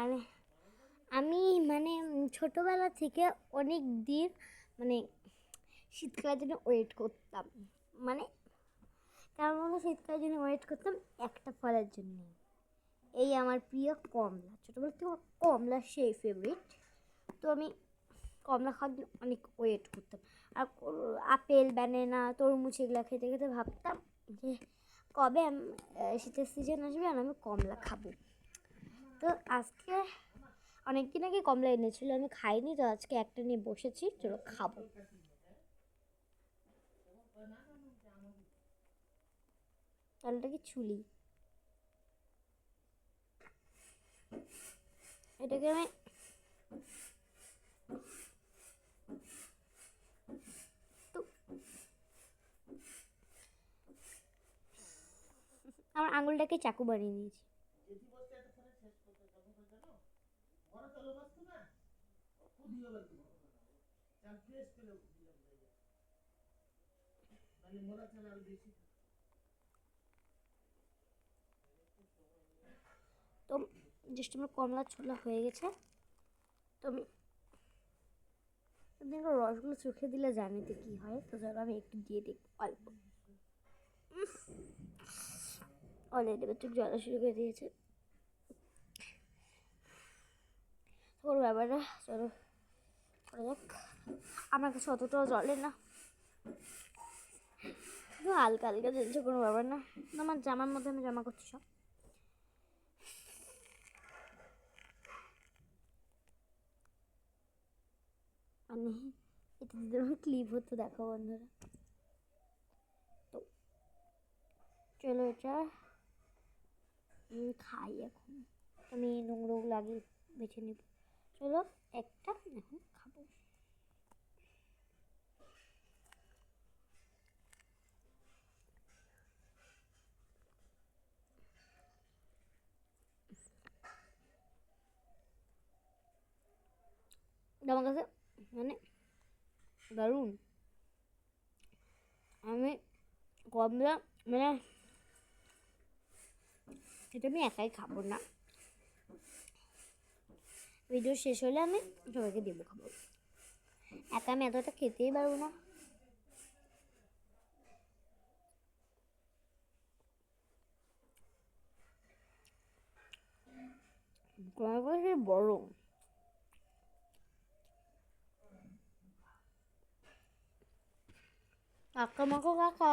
মানে আমি ছোটোবেলা থেকে অনেক দিন মানে শীতকালের জন্য ওয়েট করতাম। মানে কেমন শীতকালের জন্য ওয়েট করতাম একটা ফলের জন্য। এই আমার প্রিয় কমলা, ছোটোবেলা থেকে আমার কমলা সেই ফেভারিট। তো আমি কমলা খাওয়ার জন্য অনেক ওয়েট করতাম। আর আপেল, ব্যানানা, তরমুজ এগুলো খেতে খেতে ভাবতাম যে কবে শীতের সিজন আসবে আর আমি কমলা খাবো। তো আজকে অনেক দিন আগে কমলা এনেছিল, আমি খাইনি, তো আজকে একটা নিয়ে বসেছি, চলো খাবো। তাহলেটা কি ছুলি, এটাকে আমি তো আমার আঙুলটাকে চাকু বানিয়ে নিয়েছি। তো জাস্ট আমার কমলা ছোলা হয়ে গেছে। তো আমি রসগুলো চোখে দিলে জানি তো কী হয়, তো চলো আমি একটু দিয়ে দিই অল্প। অলরেডি এবার চোখ জ্বলা শুরু করে দিয়েছে। ওর ব্যাপারটা চলো করা যাক। আমার কাছে অতটাও জ্বলে না, হালকা হালকা জ্বলছে, কোনো ব্যাপার না। আমার জামার মধ্যে আমি জামা করছি সব। মানে এটা যদি আমার ক্লিপ হতো, দেখো বন্ধুরা। তো চলো এটা খাই এখন। আমি নোংরা লাগিয়ে বেছে নেব। চলো একটা এখন খাবো। আমার কাছে মানে দারুণ। আমি কমলা এটা আমি একাই খাবো না, ভিডিও শেষ হলে আমি সবাইকে দেবো খাবো। একা আমি এতটা খেতেই পারবো না। বড় কাকা মাখো কাকা।